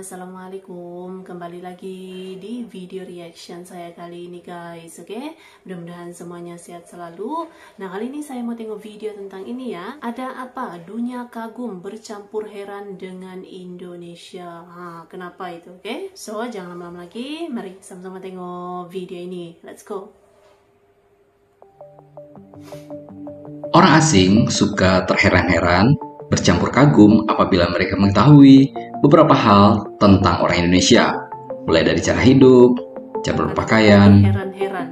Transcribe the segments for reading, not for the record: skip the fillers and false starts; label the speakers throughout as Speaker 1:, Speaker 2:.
Speaker 1: Assalamualaikum, kembali lagi di video reaction saya kali ini guys. Oke, mudah-mudahan semuanya sehat selalu. Nah, kali ini saya mau tengok video tentang ini ya. Ada apa? Dunia kagum bercampur heran dengan Indonesia. Kenapa itu? Oke, so jangan lama-lama lagi, mari sama-sama tengok video ini. Let's go.
Speaker 2: Orang asing suka terheran-heran, bercampur kagum apabila mereka mengetahui beberapa hal tentang orang Indonesia, mulai dari cara hidup, cara berpakaian,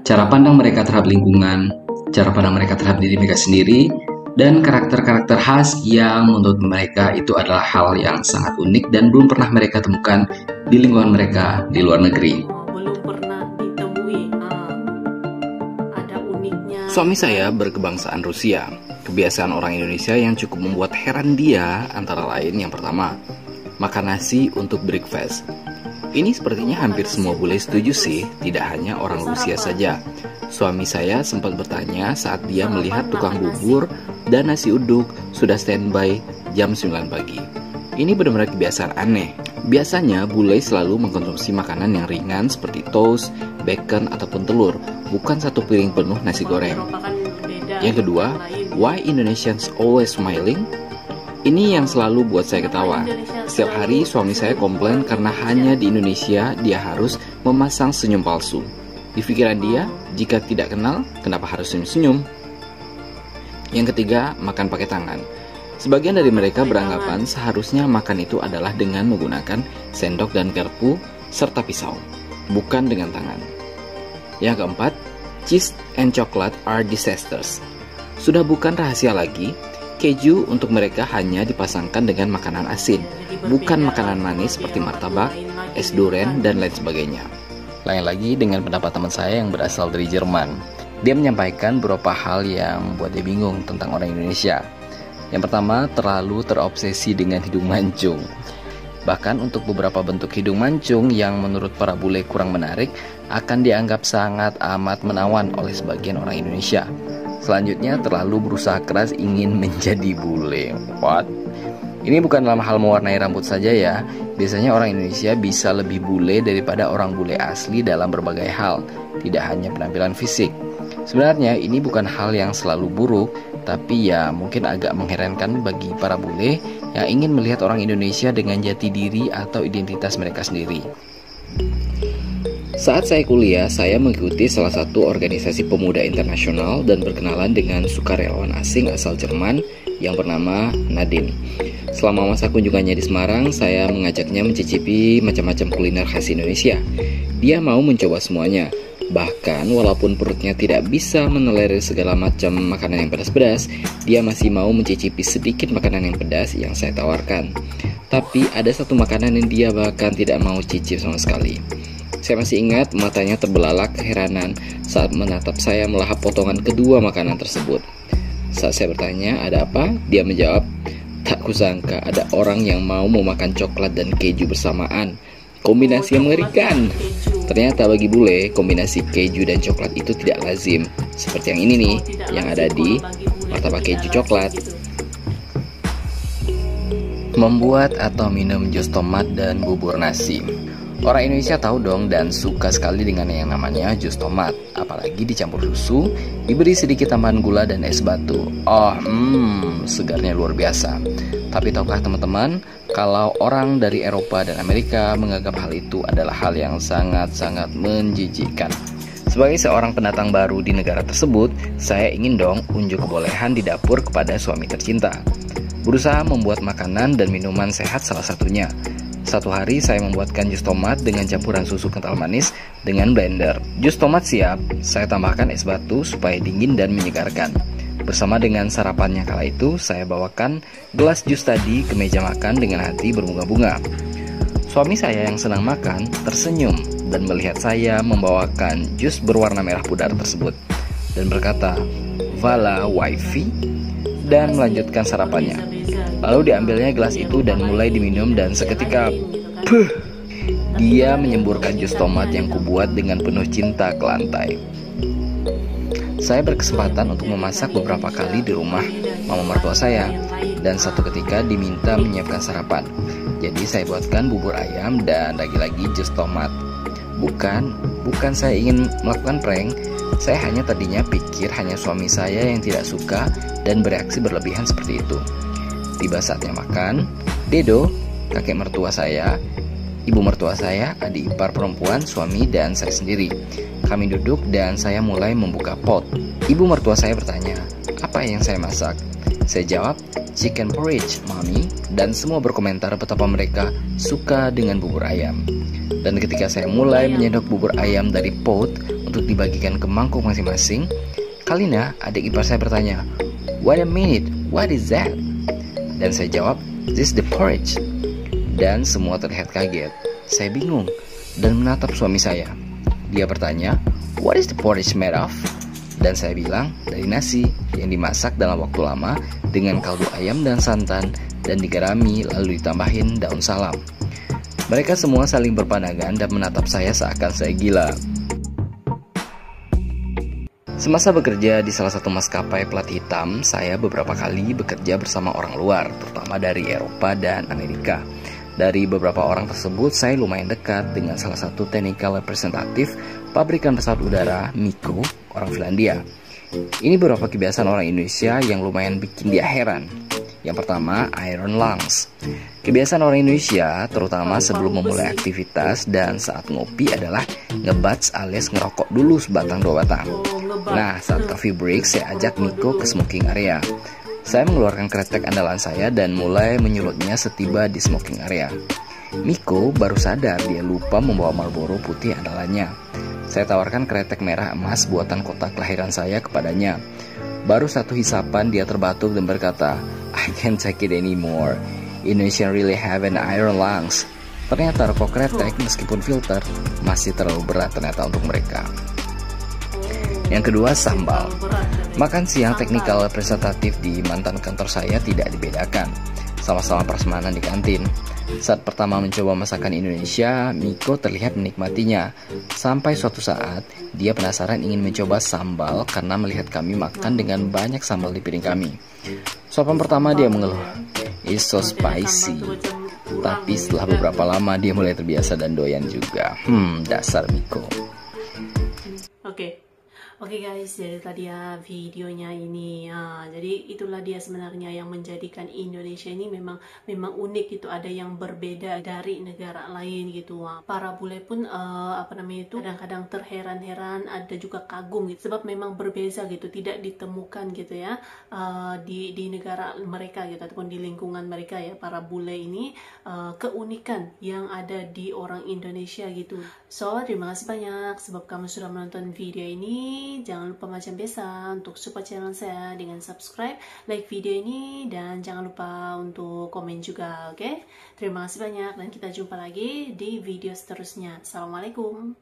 Speaker 2: cara pandang mereka terhadap lingkungan, cara pandang mereka terhadap diri mereka sendiri, dan karakter-karakter khas yang menurut mereka itu adalah hal yang sangat unik dan belum pernah mereka temukan di lingkungan mereka di luar negeri. Suami saya berkebangsaan Rusia. Kebiasaan orang Indonesia yang cukup membuat heran dia antara lain yang pertama, makan nasi untuk breakfast. Ini sepertinya hampir semua bule setuju sih, tidak hanya orang Rusia saja. Suami saya sempat bertanya saat dia melihat tukang bubur dan nasi uduk sudah standby jam 9 pagi. Ini benar-benar kebiasaan aneh. Biasanya bule selalu mengkonsumsi makanan yang ringan seperti toast, bacon, ataupun telur, bukan satu piring penuh nasi goreng. Yang kedua, why Indonesians always smiling? Ini yang selalu buat saya ketawa. Setiap hari suami saya komplain karena hanya di Indonesia dia harus memasang senyum palsu. Di pikiran dia, jika tidak kenal, kenapa harus senyum-senyum? Yang ketiga, makan pakai tangan. Sebagian dari mereka beranggapan seharusnya makan itu adalah dengan menggunakan sendok dan garpu serta pisau, bukan dengan tangan. Yang keempat, cheese and chocolate are disasters. Sudah bukan rahasia lagi, keju untuk mereka hanya dipasangkan dengan makanan asin, bukan makanan manis seperti martabak, es durian, dan lain sebagainya. Lain lagi dengan pendapat teman saya yang berasal dari Jerman. Dia menyampaikan beberapa hal yang membuat dia bingung tentang orang Indonesia. Yang pertama, terlalu terobsesi dengan hidung mancung. Bahkan untuk beberapa bentuk hidung mancung yang menurut para bule kurang menarik, akan dianggap sangat amat menawan oleh sebagian orang Indonesia. Selanjutnya, terlalu berusaha keras ingin menjadi bule. What? Ini bukan dalam hal mewarnai rambut saja ya. Biasanya orang Indonesia bisa lebih bule daripada orang bule asli dalam berbagai hal, tidak hanya penampilan fisik. Sebenarnya ini bukan hal yang selalu buruk, tapi ya mungkin agak mengherankan bagi para bule yang ingin melihat orang Indonesia dengan jati diri atau identitas mereka sendiri. Saat saya kuliah, saya mengikuti salah satu organisasi pemuda internasional dan berkenalan dengan sukarelawan asing asal Jerman yang bernama Nadim. Selama masa kunjungannya di Semarang, saya mengajaknya mencicipi macam-macam kuliner khas Indonesia. Dia mau mencoba semuanya. Bahkan walaupun perutnya tidak bisa meneleri segala macam makanan yang pedas-pedas, dia masih mau mencicipi sedikit makanan yang pedas yang saya tawarkan. Tapi ada satu makanan yang dia bahkan tidak mau cicip sama sekali. Saya masih ingat matanya terbelalak keheranan saat menatap saya melahap potongan kedua makanan tersebut. Saat saya bertanya, ada apa? Dia menjawab, tak kusangka ada orang yang mau memakan coklat dan keju bersamaan. Kombinasi yang mengerikan. Ternyata bagi bule, kombinasi keju dan coklat itu tidak lazim. Seperti yang ini nih, yang ada di martabak keju coklat. Membuat atau minum jus tomat dan bubur nasi. Orang Indonesia tahu dong dan suka sekali dengan yang namanya jus tomat. Apalagi dicampur susu, diberi sedikit tambahan gula dan es batu. Segarnya luar biasa. Tapi tahukah teman-teman, kalau orang dari Eropa dan Amerika menganggap hal itu adalah hal yang sangat-sangat menjijikkan. Sebagai seorang pendatang baru di negara tersebut, saya ingin dong unjuk kebolehan di dapur kepada suami tercinta. Berusaha membuat makanan dan minuman sehat salah satunya. Satu hari saya membuatkan jus tomat dengan campuran susu kental manis dengan blender. Jus tomat siap, saya tambahkan es batu supaya dingin dan menyegarkan. Bersama dengan sarapannya kala itu, saya bawakan gelas jus tadi ke meja makan dengan hati berbunga-bunga. Suami saya yang senang makan tersenyum dan melihat saya membawakan jus berwarna merah pudar tersebut dan berkata, "Vala wifi," dan melanjutkan sarapannya. Lalu diambilnya gelas itu dan mulai diminum dan seketika, dia menyemburkan jus tomat yang kubuat dengan penuh cinta ke lantai. Saya berkesempatan untuk memasak beberapa kali di rumah mama mertua saya. dan satu ketika diminta menyiapkan sarapan. Jadi saya buatkan bubur ayam dan lagi-lagi jus tomat. Bukan saya ingin melakukan prank. Saya hanya tadinya pikir hanya suami saya yang tidak suka dan bereaksi berlebihan seperti itu. Tiba saatnya makan, Dedo, kakek mertua saya, ibu mertua saya, adik ipar perempuan, suami, dan saya sendiri. Kami duduk dan saya mulai membuka pot. Ibu mertua saya bertanya, apa yang saya masak? Saya jawab, chicken porridge, mami, dan semua berkomentar betapa mereka suka dengan bubur ayam. Dan ketika saya mulai menyendok bubur ayam dari pot untuk dibagikan ke mangkuk masing-masing, Kalina, adik ipar saya bertanya, wait a minute, what is that? Dan saya jawab, this is the porridge. Dan semua terlihat kaget. Saya bingung dan menatap suami saya. Dia bertanya, what is the porridge made of? Dan saya bilang, dari nasi yang dimasak dalam waktu lama dengan kaldu ayam dan santan dan digarami lalu ditambahin daun salam. Mereka semua saling berpandangan dan menatap saya seakan saya gila. Semasa bekerja di salah satu maskapai plat hitam, saya beberapa kali bekerja bersama orang luar, terutama dari Eropa dan Amerika. Dari beberapa orang tersebut, saya lumayan dekat dengan salah satu technical representatif pabrikan pesawat udara, Mikko, orang Finlandia. Ini beberapa kebiasaan orang Indonesia yang lumayan bikin dia heran. Yang pertama, iron lungs. Kebiasaan orang Indonesia, terutama sebelum memulai aktivitas dan saat ngopi adalah ngebats alias ngerokok dulu sebatang dua batang. Nah, saat coffee break, saya ajak Mikko ke smoking area. Saya mengeluarkan kretek andalan saya dan mulai menyulutnya setiba di smoking area. Mikko baru sadar dia lupa membawa Marlboro putih andalannya. Saya tawarkan kretek merah emas buatan kota kelahiran saya kepadanya. Baru satu hisapan dia terbatuk dan berkata, I can't take it anymore. Indonesian really have an iron lungs. Ternyata rokok kretek meskipun filter masih terlalu berat ternyata untuk mereka. Yang kedua, sambal. Makan siang technical representatif di mantan kantor saya tidak dibedakan. Sama-sama prasmanan di kantin. Saat pertama mencoba masakan Indonesia, Mikko terlihat menikmatinya. Sampai suatu saat, dia penasaran ingin mencoba sambal karena melihat kami makan dengan banyak sambal di piring kami. Suapan pertama dia mengeluh, it's so spicy. Tapi setelah beberapa lama dia mulai terbiasa dan doyan juga. Dasar Mikko.
Speaker 1: Oke guys, jadi tadi ya videonya ini. Jadi itulah dia sebenarnya yang menjadikan Indonesia ini memang unik gitu. Ada yang berbeda dari negara lain gitu. Para bule pun kadang-kadang terheran-heran, ada juga kagum gitu. Sebab memang berbeza gitu, tidak ditemukan gitu ya di negara mereka gitu ataupun di lingkungan mereka ya. Para bule ini keunikan yang ada di orang Indonesia gitu. So, terima kasih banyak sebab kamu sudah menonton video ini. Jangan lupa macam biasa untuk support channel saya dengan subscribe, like video ini, dan jangan lupa untuk komen juga, oke? Terima kasih banyak dan kita jumpa lagi di video seterusnya. Assalamualaikum.